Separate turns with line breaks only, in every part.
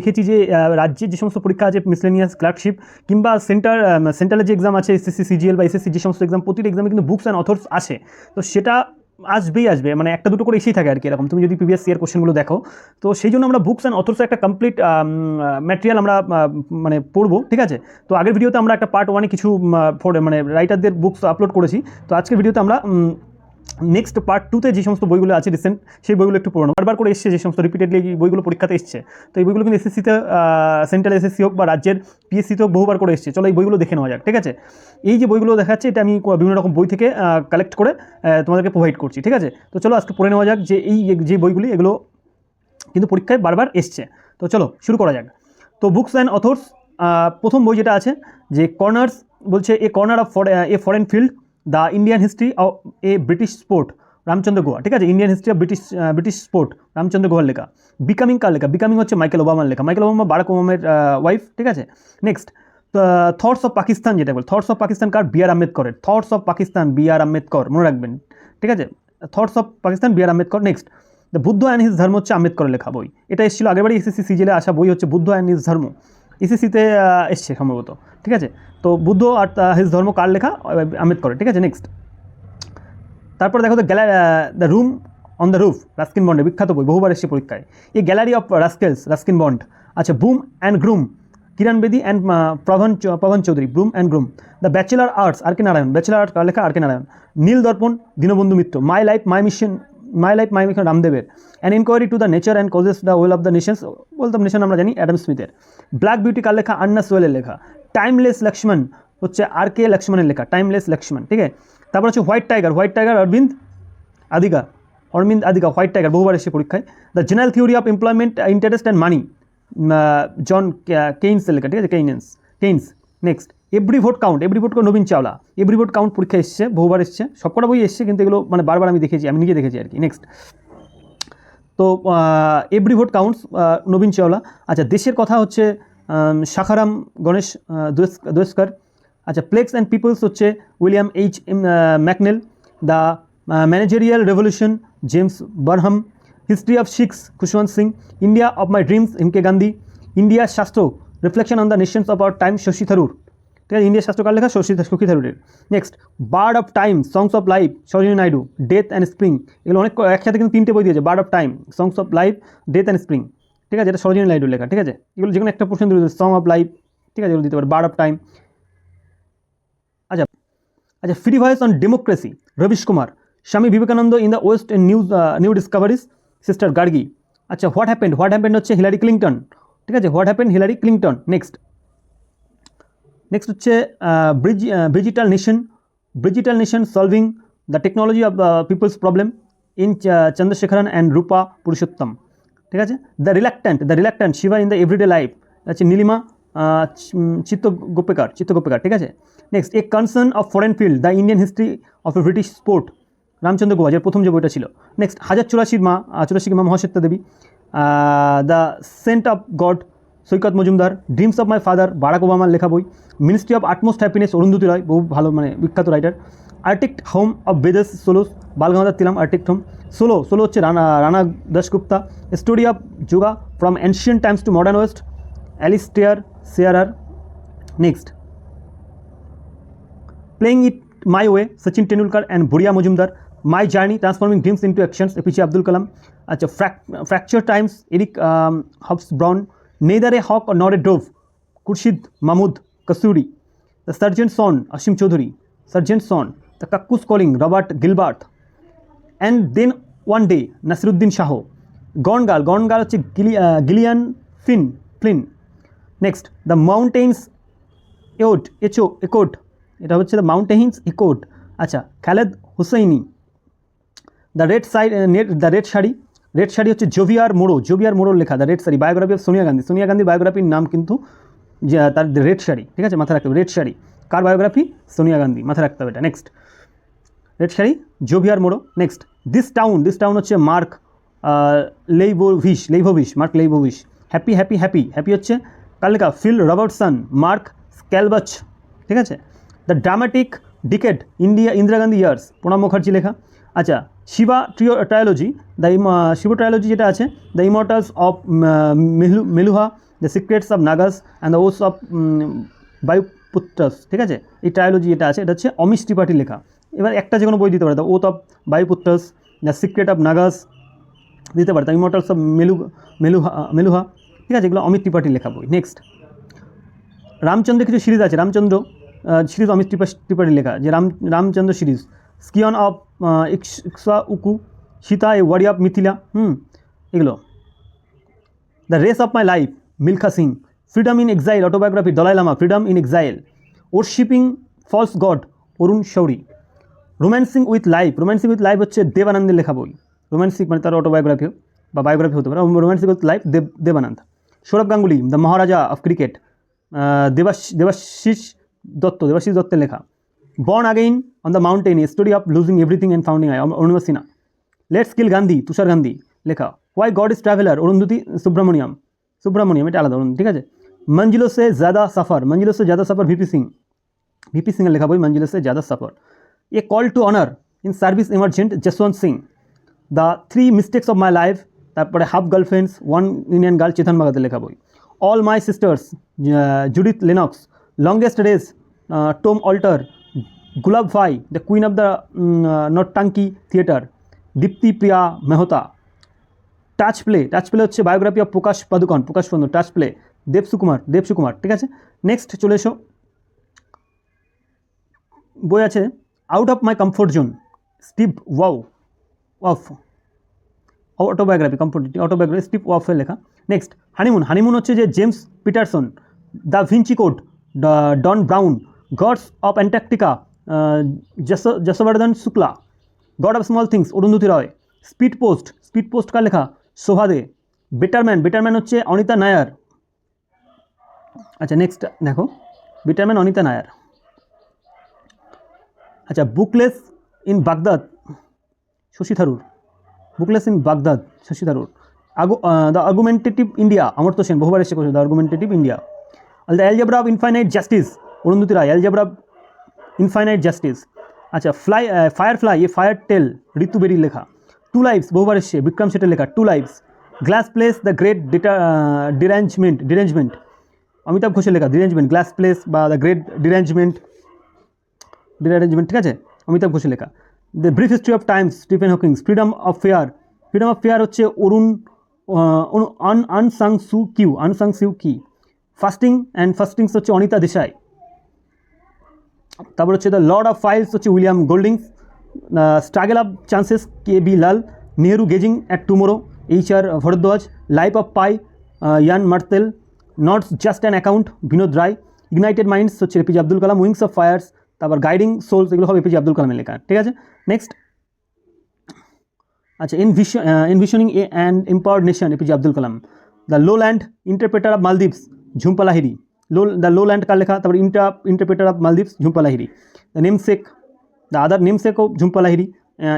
দেখেছি যে রাজ্যের যে সমস্ত পরীক্ষা আছে মিসলেনিয়াস ক্লার্কশিপ কিংবা সেন্ট্রালের যে এক্সাম আছে এসএসসি সিজিএল বা এসএসসি যে সমস্ত এক্সাম প্রতিটি এক্সামে কিন্তু বুকস অ্যান্ড অথর্স আসে। তো সেটা আসবে মানে একটা দুটো করে এসেই থাকে আর কি এরকম, তুমি যদি প্রিভিয়াস ইয়ার কোশ্চেনগুলো দেখো। তো সেই জন্য আমরা বুকস অ্যান্ড অথর্সের একটা কমপ্লিট ম্যাটেরিয়াল আমরা মানে পড়বো, ঠিক আছে। তো আগের ভিডিওতে আমরা একটা পার্ট 1 কিছু মানে রাইটারদের বুকস আপলোড করেছি। তো আজকের ভিডিওতে আমরা নেক্সট পার্ট 2তে যে সমস্ত বইগুলো আছে রিসেন্ট সেই বইগুলো একটু পড়ানো, বারবার করে এসছে যে সমস্ত রিপিটেডলি বইগুলো পরীক্ষাতে এসছে। তো এই বইগুলো কিন্তু এসএসসিতে সেন্ট্রাল এসএসসি হোক বা রাজ্যের পিএসসিতে হোক বহুবার করে এসছে। চলো এই বইগুলো দেখে নেওয়া যাক, ঠিক আছে। এই যে বইগুলো দেখাচ্ছে এটা আমি বিভিন্ন রকম বই থেকে কালেক্ট করে তোমাদেরকে প্রোভাইড করছি, ঠিক আছে। তো চলো আজকে পড়ে নেওয়া যাক যে এই যে বইগুলি এগুলো কিন্তু পরীক্ষায় বারবার এসছে। তো চলো শুরু করা যাক। তো বুকস অ্যান্ড অথর্স প্রথম বই যেটা আছে যে কর্নার্স, বলছে এ corner of A foreign field, the Indian history of a British sport, Ramachandra গুহা, ঠিক আছে। Indian history of British sport, Ramchandra গুহার লেখা। বিকামিং কার লেখা? বিকামিং হচ্ছে মাইকেল ওবামার লেখা। মাইকেল ওবামা বারাক ওবামার ওয়াইফ, ঠিক আছে। নেক্সট থটস অফ পাকিস্তান, যেটা বল থটস অফ পাকিস্তান কার? বি আর আম্বেদকরের। Thoughts of Pakistan B R Ambedkar, মনে রাখবেন, ঠিক আছে। Thoughts of Pakistan B R Ambedkar. Next the Buddha and his Dharma হচ্ছে আম্বেদকরের লেখা বই। এটা এসেছিল আগেরবারই এসএসসি সিজিএলে আসা বই হচ্ছে বুদ্ধ অ্যান্ড হিজ ধর্ম, এসএসসিতে এসছে সম্ভবত, ঠিক আছে। তো বুদ্ধ আর হিজ ধর্ম কার লেখা? আম্বেদকরের, ঠিক আছে। নেক্সট তারপর দেখো the room on the roof, Ruskin বন্ডের বিখ্যাত বই, বহুবার এসছে পরীক্ষায়। A gallery of rascals, Ruskin Bond. আচ্ছা broom and groom, Kiran Bedi and Pawan Chaudhary, broom and groom. The bachelor arts, R K Narayan. Bachelor art কার লেখা? R K Narayan. Neel Darpan, Dinabandhu Mitra. My life my mission, রামদেবের। An inquiry to the nature and causes the wealth of the nations, wealth of nation আমরা জানি Adam স্মিথের। Black beauty কার লেখা? আন্না সোয়েলের লেখা। Timeless Lakshman হচ্ছে আর কে লক্ষ্মণের লেখা, timeless Lakshman, ঠিক আছে। তারপর হচ্ছে white tiger, Aravind Adiga, white tiger বহুবার এসে পরীক্ষায়। The general theory of employment interest and money, John কেইন্সের লেখা, ঠিক আছে, Keynes. Next every vote count, নবীন চাওলা। এভরি ভোট কাউন্ট পরীক্ষা এসছে, বহুবার এসছে, সবকটা বই এসছে, কিন্তু এগুলো মানে বারবার আমি দেখেছি, আমি নিজে দেখেছি আর কি। নেক্সট তো এভরি ভোট কাউন্টস, নবীন চাওলা। আচ্ছা দেশের কথা হচ্ছে শাখারাম গণেশ দোয়েস্কর। আচ্ছা প্লেগস অ্যান্ড পিপলস হচ্ছে William H McNeill. The managerial revolution, James Burnham. History of Sikhs, Khushwant Singh. India of my dreams, M K. Gandhi. India Shastra, reflection on the nations of our time, Shashi Tharoor, ঠিক আছে। ইন্ডিয়া শাস্ত্র কার লেখা? শশী থারুরের। Next bird of time, songs of life, Sarojini Naidu. Death and spring, এগুলো অনেক একসাথে কিন্তু 3টে বই দিয়েছে, bird of time, songs of life, death and spring, ঠিক আছে। এটা সরোজিনী নাইডুর লেখা, ঠিক আছে। এগুলো যে কোনো একটা পোর্শন দিতে, সং অফ লাইফ, ঠিক আছে, এগুলো দিতে পারে, বার্ড অফ টাইম। আচ্ছা free voice on democracy, Ravish Kumar. Swami Vivekananda in the west and new discoveries, sister Gargi. আচ্ছা হোয়াট হ্যাপেন্ড হচ্ছে হিলারি ক্লিন্টন, ঠিক আছে, what happened Hillary Clinton. Next হচ্ছে bridgital nation solving the technology of peoples problem in Chandrasekaran and Roopa Purushothaman, ঠিক আছে। The reluctant Shiva in the everyday life হচ্ছে নীলিমা চিত্তগোপেকার, ঠিক আছে। Next a concern of foreign field, the Indian history of a British sport, Ramachandra Guha, যার প্রথম যে বইটা ছিল। Next 1084 Maa Mahasweta Devi. The scent of god, Saikat Majumdar. Dreams of my father, Barack ওবামার লেখা বই। Ministry of utmost happiness, Arundhati Roy, বহু ভালো মানে বিখ্যাত writer. Arctic home of Vedas solos, Balgangadhar Tilak, Arctic home. Solo হচ্ছে Rana Dasgupta. Story of yoga from ancient times to modern west, Alistair Shearer. Next playing it my way, Sachin Tendulkar and Boria Majumdar. My journey transforming dreams into actions, APJ Abdul Kalam. আচ্ছা fractured times, Eric Hobsbawm. Neither a hawk nor a dove, Khurshid Mahmud Kasuri. The sergeant son, Asim Chowdhury, the cuckoo's calling, Robert Gilbert. And then one day, Naseeruddin Shah. Gone girl হচ্ছে Gillian Flynn. Next the mountains echoed, এটা হচ্ছে the mountains echoed. আচ্ছা Khaled Hosseini. The red sari হচ্ছে জোভিয়ার মোড়োর লেখা, the red sari. Biography of Sonia গান্ধীর বায়োগ্রাফির নাম কিন্তু তার রেড শাড়ি, ঠিক আছে, মাথায় রাখতে হবে। রেড শাড়ি কার বায়োগ্রাফি? সোনিয়া গান্ধী, মাথায় রাখতে হবে এটা। Next red sari, Javier Moro. Next this town হচ্ছে মার্ক লেইভোভিচ, হ্যাপি হচ্ছে কার লেখা? ফিল রবার্টসন, মার্ক স্ক্যালবাচ, ঠিক আছে। The dramatic decade, Indira Gandhi years, Pranab Mukherjee লেখা। আচ্ছা শিবা ট্রায়োলজি যেটা আছে, the immortals of Meluha the secrets of Nagas and the oath of Vayuputras, ঠিক আছে। এই ট্রায়োলজি এটা আছে, এটা হচ্ছে অমিশ ত্রিপাঠীর লেখা। এবার একটা যে কোনো বই দিতে পারে, the oath of Vayuputras, the secret of Nagas দিতে পারে, দ্য ইমর্টালস অফ মেলুহা, ঠিক আছে, এগুলো অমিত ত্রিপাঠীর লেখা বই। নেক্সট রামচন্দ্রের কিছু সিরিজ আছে, রামচন্দ্র সিরিজ অমিত ত্রিপাঠীর লেখা, যে Ramachandra series, scion of Ikshvaku, Sita a warrior of Mithila, এগুলো। The race of my life Milkha Singh, freedom in exile autobiography Dalai Lama, freedom in exile, worshipping false god Arun Shourie, romancing with life হচ্ছে দেবানন্দের লেখা বই। রোম্যান্সিক মানে তার অটোবায়োগ্রাফি বা বায়োগ্রাফি হতে পারে। Romancing with life Dev Anand. Sourav Ganguly, the Maharaja of cricket, Debasish দত্তের লেখা। Born again on the mountain, a story of losing everything and founding I, Arunima Sinha. Let's kill Gandhi, Tushar Gandhi লেখা। Why god is traveller, Arundhati Subramaniam, এটা আলাদা, ঠিক আছে। মঞ্জিলো সে জ্যাদা সাফার, ভিপি সিংয়ের লেখা বই, Manzilon Se Zyada Safar. A call to honour in service emergent, Jaswant Singh. The 3 mistakes of my life, তারপরে half girlfriends, 1 Indian girl, Chetan ভাগাতের লেখা বই। All my sisters, Judith Lennox. Longest race, Tom Alter. Gulab Bhai, the queen of the Nautanki theatre, Dipti Priya Mehta. Touch play হচ্ছে biography of Prakash Padukone, touch play, Dev Sukumar, ঠিক আছে। Next চলে এসো, বই আছে out of my comfort zone, Steve Waugh, autobiography Steve ওয়াফের লেখা। নেক্সট হানিমুন হচ্ছে যে James Patterson. Da Vinci code, Dan Brown. Gods of Antarctica, Yashwardhan Shukla. God of small things, Arundhati Roy. Speed post কার লেখা, শোভা দে। বেটারম্যান হচ্ছে অনিতা নায়ার। আচ্ছা নেক্সট দেখো, বেটারম্যান অনিতা নায়ার। আচ্ছা bookless in Baghdad, Shashi Tharoor. The argumentative India, Amartya Sen, বহুবার এসে করছে the argumentative India. The algebra of infinite justice, Arundhati Roy, algebra of infinite justice. আচ্ছা firefly, a fire tale, Ritu বেরির লেখা। টু লাইভস, বহুবার এসছে, বিক্রম শেঠের লেখা, two lives. Glass palace, the great derangement, Amitav ঘোষের লেখা, গ্লাস প্লেস বা দ্য গ্রেট ডিরেঞ্জমেন্ট, ঠিক আছে, অমিতাভ ঘোষের লেখা। The brief history of times, Stephen Hawkings. Freedom of fear হচ্ছে আনসাং সু কি। ফাস্টিংস হচ্ছে অনিতা দেশাই। তারপর হচ্ছে দ্য লর্ড অফ ফাইলস হচ্ছে William Goldings. Struggle of chances, K B. Lal. Nehru gazing at tomorrow, H R. Bhardwaj. Life of pi, Yann Martel. Not just an account, Binod Rai. Ignited minds হচ্ছে APJ Abdul Kalam. Wings of fires, তারপর guiding souls, এগুলো হবে APJ Abdul কালামের লেখা, ঠিক আছে। Next আচ্ছা envisioning a and empowered nation, APJ Abdul Kalam. The lowland interpreter of maladies, Jhumpa Lahiri. The lowland কার লেখা, তারপর interpreter of maladies, Jhumpa Lahiri. The other namesake of Jhumpa Lahiri,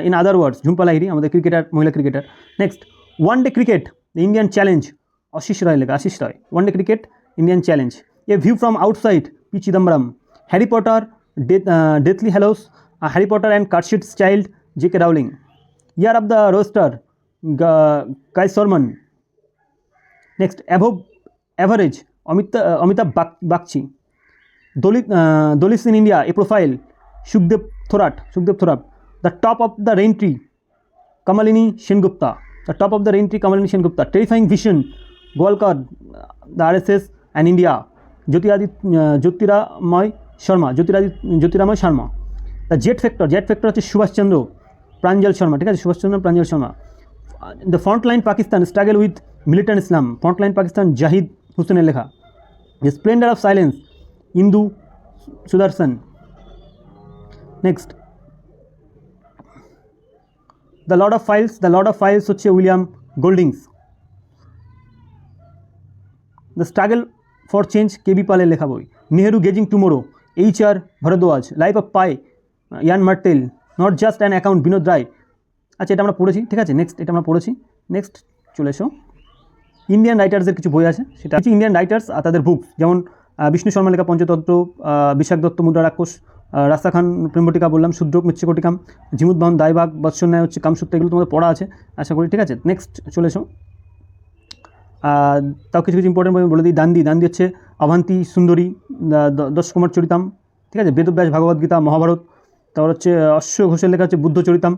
in other words, Jhumpa Lahiri, আমাদের মহিলা cricketer. Next one day cricket, the Indian challenge, Ashis Ray. One day cricket, Indian challenge. A view from outside, P Chidambaram. Harry Potter, deathly hallows, Harry Potter and cursed child, J K. Rowling. Year of the rooster, Guy Sorman. Next average, Amitabh Bagchi. Dalit in India, a profile, Sukhadeo Thorat. The top of the rain tree, Kamalini Sengupta. Terrifying vision, Golwalkar, the RSS and India, Jyotirmaya Sharma. The jet factor হচ্ছে সুভাষচন্দ্র প্রাঞ্জল শর্মা, ঠিক আছে, the frontline Pakistan, struggle with militant Islam, Zahid হুসেনের লেখা। The splendour of silence, Indu Sudarshan. Next the lord of flies হচ্ছে William Goldings. The struggle for change, K B. পালের লেখা বই। Nehru gazing tomorrow, H R. Bhardwaj. Life of pi, Yann Martel. Not just an account, Binod Rai. আচ্ছা এটা আমরা পড়েছি, ঠিক আছে। নেক্সট চলে এসো, ইন্ডিয়ান রাইটার্সের কিছু বই আছে, সেটা হচ্ছে ইন্ডিয়ান রাইটার্স আর তাদের বুকস, যেমন বিষ্ণু শর্মা লেখা পঞ্চতন্ত্র, বিশাখ দত্ত মুদ্রা রাক্ষস, রাস্তা খান প্রেমবটিকা বললাম, শূদ্রক মৃচ্ছকটিকাম, ঝিমুদ্বাহন দায়বাগ, বৎসন্যায় হচ্ছে কামসূত্র, এগুলো তোমাদের পড়া আছে আশা করি, ঠিক আছে। নেক্সট চলে এসো, তাও কিছু কিছু ইম্পর্টেন্ট বলে দিই। দান্দি হচ্ছে অভান্তি সুন্দরী, দশ কুমার চরিতাম, ঠিক আছে, বেদব্যাস ভাগবত গীতা মহাভারত। তারপর হচ্ছে অশ্ব ঘোষের লেখা হচ্ছে বুদ্ধ চরিতাম।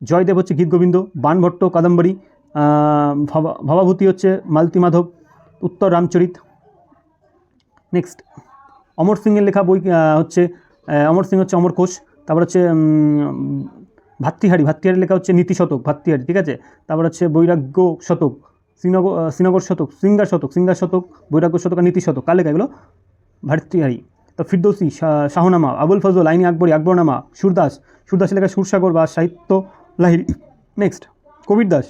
জয়দেব হচ্ছে গীত গোবিন্দ। বাণভট্ট কাদম্বরী। ভবাভূতি হচ্ছে মালতী মাধব, উত্তর রামচরিত। নেক্সট অমর সিংয়ের লেখা বই হচ্ছে অমর সিং হচ্ছে অমর কোষ। তারপর হচ্ছে ভাতৃহারি লেখা হচ্ছে নীতি শতক, ভাতৃহারি, ঠিক আছে। তারপর হচ্ছে বৈরাগ্য শতক, শ্রীনগর শতক, সিঙ্গার শতক, বৈরাগ্য শতক আর নীতি শতক। কার লেখা এগুলো? ভাতৃহারি। তো ফিরদৌসি, শাহনামা, আবুল ফজল, আইনি আকবরী, আকবরনামা, সুরদাসের লেখা সুরসাগর বা সাহিত্য লাহিড়ী। নেক্সট কবির দাস,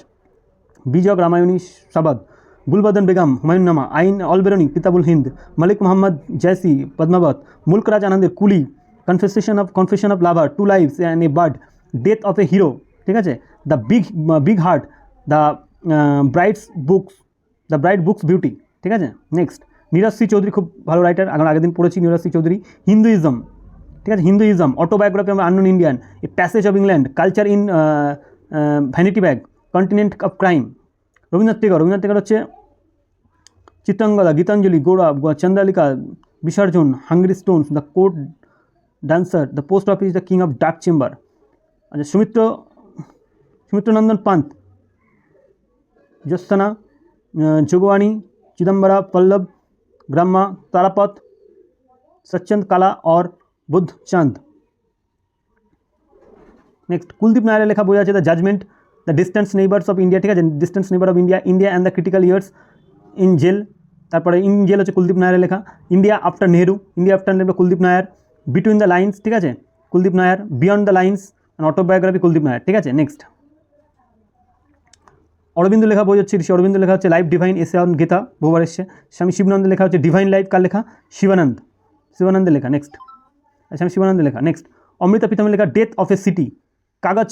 বিজক রামায়ণী সাবাদ, গুলবদন বেগম, হুমায়ুন্নামা, আইন অলবেরনি, কিতাবুল হিন্দ, মালিক মোহাম্মদ জয়সি, পদ্মাবত, মুলকরাজ আনন্দের coolie, confession of lover, two lives and a bird, death of a hero, ঠিক আছে, the big heart, the bright books beauty, ঠিক আছে। নেক্সট নীরজ সি চৌধুরী, খুব ভালো রাইটার, আগের দিন পড়েছি নীরজ সি চৌধুরী। হিন্দুইজম, ঠিক আছে, Hinduism, autobiography of unknown Indian, a passage of England, culture in vanity bag, continent of crime. Rabindranath Tagore হচ্ছে চিত্রাঙ্গদা, গীতাঞ্জলি, গৌরব, চন্দ্রালিকা, বিসর্জন, Hungary Stones, the court dancer, the post office, the king of dark chamber. আচ্ছা সুমিত্রনন্দন পান্ত, জ্যোৎস্না, যোগवाणी, चिदम्बरा, पल्लव, ग्राम्मा, तारापथ, सचंद काला और बुद्ध चांद। Next Kuldeep Nayar लेखा बई आछे the judgement, the distance neighbours of India, ठीक है, distance neighbour of India, India and the critical years in jail. तारपरे इन जेल होच्छे कुलदीप नायर लेखा। India after Nehru Kuldip Nayar. Between the lines, ठीक है, Kuldip Nayar. Beyond the lines, autobiography Kuldip Nayar, ঠিক আছে। নেক্সট অরবিন্দ লেখা বই হচ্ছে ঋষি অরবিন্দ লেখা হচ্ছে life divine essay on Gita, বহুবার এসছে। স্বামী শিবানন্দের লেখা হচ্ছে ডিভাইন লাইফ, কার লেখা? শিবানন্দের লেখা। নেক্সট স্বামী শিবানন্দের লেখা। নেক্সট অমৃতা পিতামের লেখা ডেথ অফ এ সিটি, কাগজ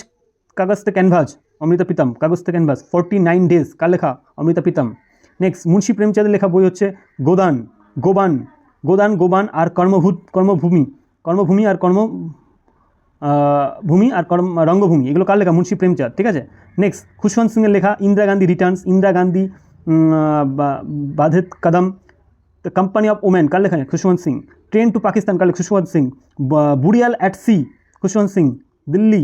তে ক্যানভাস, অমৃতা পিতাম, কাগজ তে ক্যানভাস, 49 ডেজ, কার লেখা? অমৃতা পিতাম। নেক্সট মুন্সী প্রেমচাঁদের লেখা বই হচ্ছে গোবান আর কর্মভূমি আর রঙ্গভূমি, এগুলো কার লেখা? মুন্সী প্রেমচাঁদ, ঠিক আছে। নেক্সট খুশবন্ত সিংয়ের লেখা ইন্দিরা গান্ধী রিটার্নস, ইন্দিরা গান্ধী বাধেত কদম, দ্য কোম্পানি অফ ওমেন, কার লেখা? খুশবন্ত সিং। ট্রেন টু পাকিস্তান, কার লেখা? Khushwant Singh. Burial at sea, Khushwant Singh. Delhi,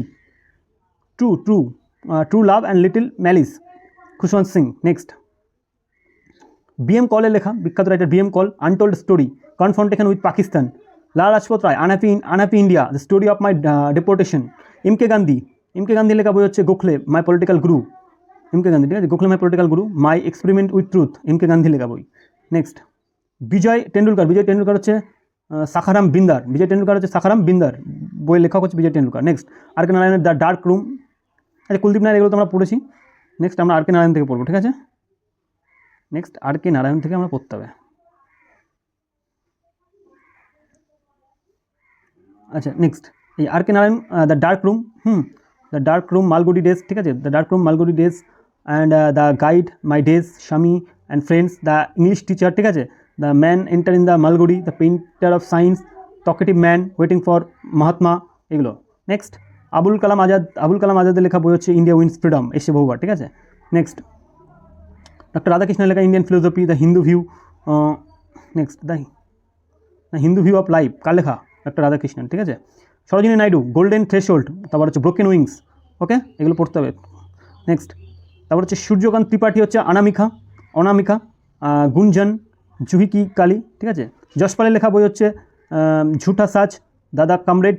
true love and little malice, Khushwant Singh. Next B M কলের লেখা, বিখ্যাত writer B M Kaul, untold story, confrontation with Pakistan. Lala Lajpat Rai, unhappy India, the story of my deportation. M K Gandhi লেখা বই হচ্ছে Gokhale, my political guru, M K Gandhi, ঠিক আছে, Gokhale my political guru. My experiment with truth, M K Gandhi লেখা বই। নেক্সট বিজয় টেন্ডুলকার হচ্ছে শাখারাম বিন্দার, বইয়ের লেখক হচ্ছে বিজয় টেন্ডুলকার। নেক্সট আর কে নারায়ণের দ্য ডার্ক রুম। আচ্ছা কুলদীপ নায়ার এগুলো তো আমরা পড়েছি। নেক্সট আমরা আর কে নারায়ণ থেকে পড়বো, ঠিক আছে। নেক্সট আর কে নারায়ণ থেকে আমরা পড়তে হবে। আচ্ছা নেক্সট এই R K Narayan, the dark room, Malgudi days, ঠিক আছে, the dark room, Malgudi days and the guide, my days, Swami and friends, the English teacher, ঠিক আছে, the man enter in the Malgudi, the painter of science, talkative man, waiting for Mahatma, এগুলো। Next Abul Kalam আজাদের লেখা বই হচ্ছে India wins freedom, এসে বহুবার, ঠিক আছে। নেক্সট ডক্টর রাধাকৃষ্ণের লেখা Indian philosophy, the Hindu view. Next the Hindu view of life, কার লেখা? ডক্টর রাধাকৃষ্ণন, ঠিক আছে। সরোজিনী নাইডু, গোল্ডেন থ্রেশহোল্ড, তারপর হচ্ছে ব্রোকেন উইংস, ওকে, এগুলো পড়তে হবে। নেক্সট তারপর হচ্ছে সূর্যকান্ত ত্রিপাঠী হচ্ছে অনামিকা, গুঞ্জন, জুহি কি কালী, ঠিক আছে। যশপালের লেখা বই হচ্ছে ঝুঠা সাজ, দাদা কামরেড,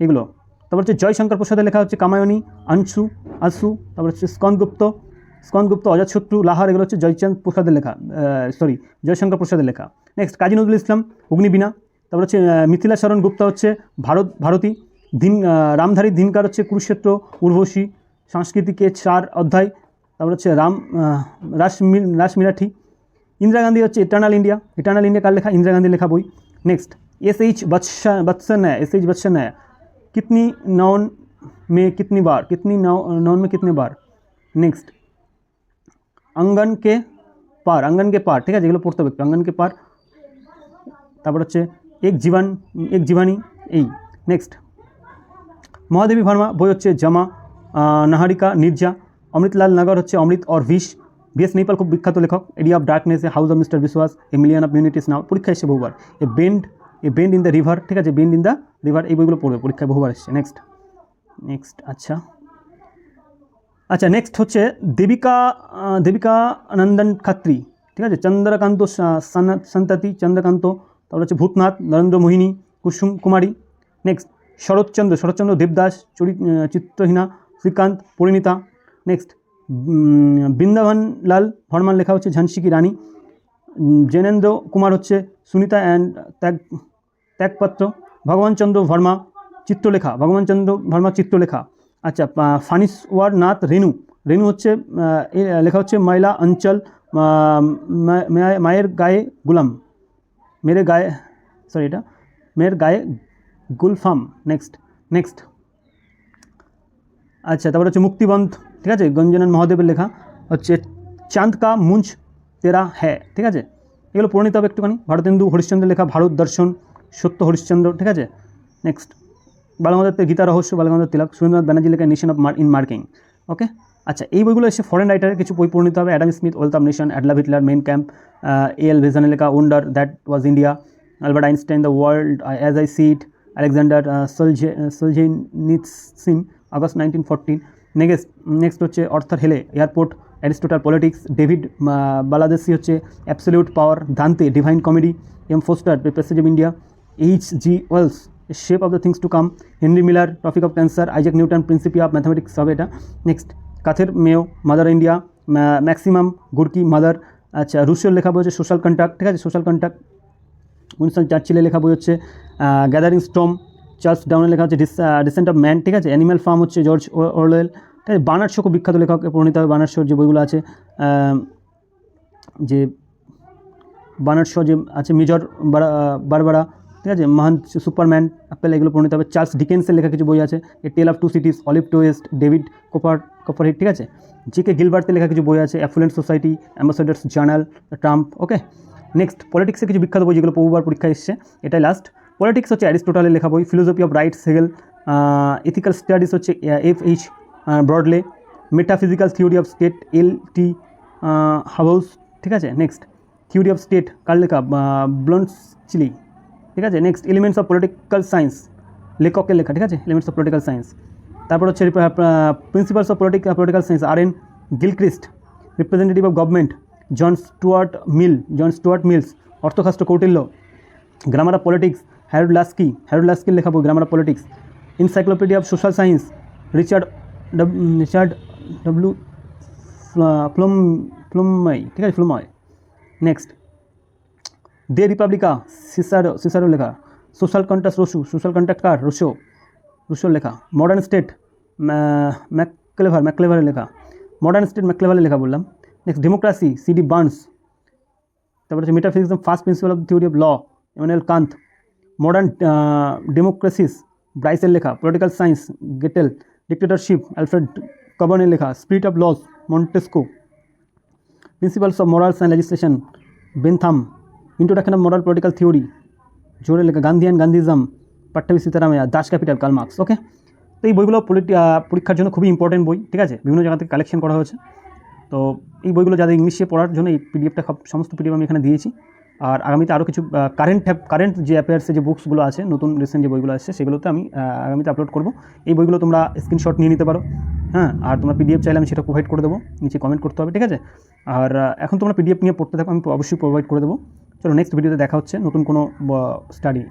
এগুলো। তারপর হচ্ছে জয়শঙ্কর প্রসাদের লেখা হচ্ছে কামায়নী, আনসু, তারপর হচ্ছে স্কন্দগুপ্ত, অজাতশত্রু, লাহার, এগুলো হচ্ছে জয়শঙ্কর প্রসাদের লেখা। নেক্সট কাজী নজরুল ইসলাম, অগ্নিবীণা। তারপর হচ্ছে মিথিলা শরণ গুপ্তা হচ্ছে ভারতী, রামধারী ধিনকার হচ্ছে কুরুক্ষেত্র, উর্বশী, সংস্কৃতিকে 4 অধ্যায়। তারপর হচ্ছে রাস মিরাঠি। ইন্দিরা গান্ধী হচ্ছে ইটার্নাল ইন্ডিয়া, কার লেখা? ইন্দিরা গান্ধীর লেখা বই। নেক্সট এস.এইচ. বৎসনায়া, कितनी नाउन में कितनी बार। नेक्स्ट अंगन के पार, ठीक है, যেগুলো পড়তে হবে अंगन के पार। তারপর হচ্ছে এক জীবানী, এই। নেক্সট মহাদেবী ভার্মা বই হচ্ছে জামা, নাহারিকা, নির্জা। অমৃতলাল নগর হচ্ছে অমৃত और विष। ভিএস নেপাল খুব বিখ্যাত লেখক, area of darkness, a house of mister বিশ্বাস, এ মিলিয়ন অফ ইউনিটিস নাও, পরীক্ষা এসছে বহুবার। এ বেন্ড ইন দ্য রিভার, ঠিক আছে, বেন্ড ইন দ্য রিভার, এই বইগুলো পড়বে, পরীক্ষায় বহুবার এসছে। নেক্সট আচ্ছা নেক্সট হচ্ছে দেবিকা নন্দন খাত্রী, ঠিক আছে, চন্দ্রকান্ত সন্ততি, চন্দ্রকান্ত, তারপর হচ্ছে ভূতনাথ, নরেন্দ্র মোহিনী, কুসুম কুমারী। নেক্সট শরৎচন্দ্র দেবদাস, চিত্রহীনা, শ্রীকান্ত, পরিণীতা। নেক্সট বৃন্দাবনলাল ভরমান লেখা হচ্ছে ঝান্সি কি রানী। জৈনেন্দ্র কুমার হচ্ছে সুনিতা অ্যান্ড ত্যাগপত্র। ভগবানচন্দ্র ভার্মা চিত্রলেখা। আচ্ছা ফানিসওয়ার নাথ রেণু হচ্ছে লেখা হচ্ছে ময়লা অঞ্চল, মায়ের গায়ে গুলাম, মেয়ের গায়ে গুলফাম। নেক্সট আচ্ছা তারপর হচ্ছে মুক্তিবন্ধ, ঠিক আছে, গঞ্জনন মহাদেবের লেখা হচ্ছে চাঁদ কা মুঞ্জ তেরা হ্যাঁ, ঠিক আছে, এগুলো পড়ে নিতে হবে একটুখানি। ভারতেন্দু হরিশ্চন্দ্রের লেখা ভারত দর্শন, সত্য হরিশ্চন্দ্র, ঠিক আছে। নেক্সট বালগঙ্গাধরের গীতা রহস্য, বালগঙ্গাধর তিলক, সুরেন্দ্রনাথ ব্যানার্জি লেখা নেশন অফ মার্কিং, ওকে। আচ্ছা এই বইগুলো এসে ফরেন রাইটারের কিছু বই পড়ে নিতে হবে। Adam Smith, wealth of nation, Adolf Hitler, Mein Kampf, L ভিজনের লেখা wonder that was India, Albert Einstein, the world as I see it, Alexander Solzhenitsyn, August 1914। Next হচ্ছে Arthur Hailey, airport, Aristotle, politics, David বালাদেসি হচ্ছে absolute power, Dante, divine comedy, M Forster, passage of India, H.G. Wells, shape of the things to come, Henry Miller, topic of cancer, Isaac Newton, Principia of mathematics হবে এটা। Next কাথের মেও, mother India, maximum গুরকি, mother. আচ্ছা রুশোর লেখা বই হচ্ছে social contract, ঠিক আছে, social contract. Winston চার্চিলের লেখা বই হচ্ছে গ্যাদারিং স্টর্ম, চার্লস ডাউনের লেখা হচ্ছে ডিসেন্ট অফ ম্যান, ঠিক আছে। অ্যানিম্যাল ফার্ম হচ্ছে জর্জ অরওয়েল, ঠিক আছে। বার্নার্ড শো খুব বিখ্যাত লেখক, পরিণীত হবে বার্নার্ড শোর যে বইগুলো আছে, যে বার্নার্ড শো যে আছে, মেজর বারবারা, ঠিক আছে, মহান সুপারম্যান, অ্যাপেল, এগুলো পড়তে হবে। চার্লস ডিকেন্সের লেখা কিছু বই আছে, a tale of two cities, Oliver Twist, David Copperfield, ঠিক আছে। জিকে গিলবার্টের লেখা কিছু বই আছে, affluent society, ambassador's journal, Trump, okay. Next পলিটিক্সের কিছু বিখ্যাত বই যেগুলো বহুবার পরীক্ষা এসছে, এটাই লাস্ট। পলিটিক্স হচ্ছে অ্যারিস্টোটলের লেখা বই, philosophy of rights Hegel, ethical studies হচ্ছে F.H. Bradley, metaphysical theory of state L.T. House, ঠিক আছে। নেক্সট থিওরি অফ স্টেট কার লেখা, ব্লন্সচিলি, ঠিক আছে। Next elements of political science, লেখকের লেখা, ঠিক আছে, এলিমেন্টস অফ পলিটিক্যাল সায়েন্স। তারপর হচ্ছে principles of political science, R.N. Gilchrist, representative of government, John Stuart Mills, Arthashastra Kautilya, grammar of politics, Harold লাস্কির লেখা বই grammar of politics. Encyclopedia of social science, Richard W ফ্লুময়, ঠিক আছে, ফ্লুময়। নেক্সট দে রিপাবলিকা, সিসারো লেখা। সোশ্যাল কন্ট্রাক্ট কার, রুশোর লেখা। মডার্ন স্টেট, ম্যাকক্লেভারের লেখা। ম্যাকক্লেভারের লেখা বললাম। Next democracy, C.D. বার্নস। তারপর হচ্ছে metaphysics, first principal of theory of law, Immanuel Kant. Modern democracies, ব্রাইসের লেখা। Political science, Gettell. Dictatorship, Alfred কবনের লেখা। Spirit of laws, Montesquieu. Principles of morals and legislation, Bentham. Introduction of moral political theory, জোরে লেখা। Gandhi and Gandhism, Pattabhi Sitaramayya. Das capital, Karl Marx, okay. তো এই বইগুলো পরীক্ষার জন্য খুবই ইম্পর্টেন্ট বই, ঠিক আছে, বিভিন্ন জায়গা থেকে কালেকশন করা হয়েছে। তো এই বইগুলো যাদের ইংলিশে পড়ার জন্য এই পিডিএফটা সমস্ত পিডিএফ আমি এখানে দিয়েছি। আর আগামীতে আরও কিছু কারেন্ট যে অ্যাফেয়ার্সে যে বুকসগুলো আছে, নতুন রিসেন্ট যে বইগুলো আসছে, সেগুলোতে আমি আগামীতে আপলোড করব। এই বইগুলো তোমরা স্ক্রিনশট নিয়ে নিতে পারো, হ্যাঁ। আর তোমরা পিডিএফ চাইলে আমি সেটা প্রোভাইড করে দেবো, নিচে কমেন্ট করতে হবে, ঠিক আছে। আর এখন তোমরা পিডিএফ নিয়ে পড়তে থাকো, আমি অবশ্যই প্রোভাইড করে দেবো। চলো নেক্সট ভিডিওতে দেখা হচ্ছে নতুন কোনো স্টাডি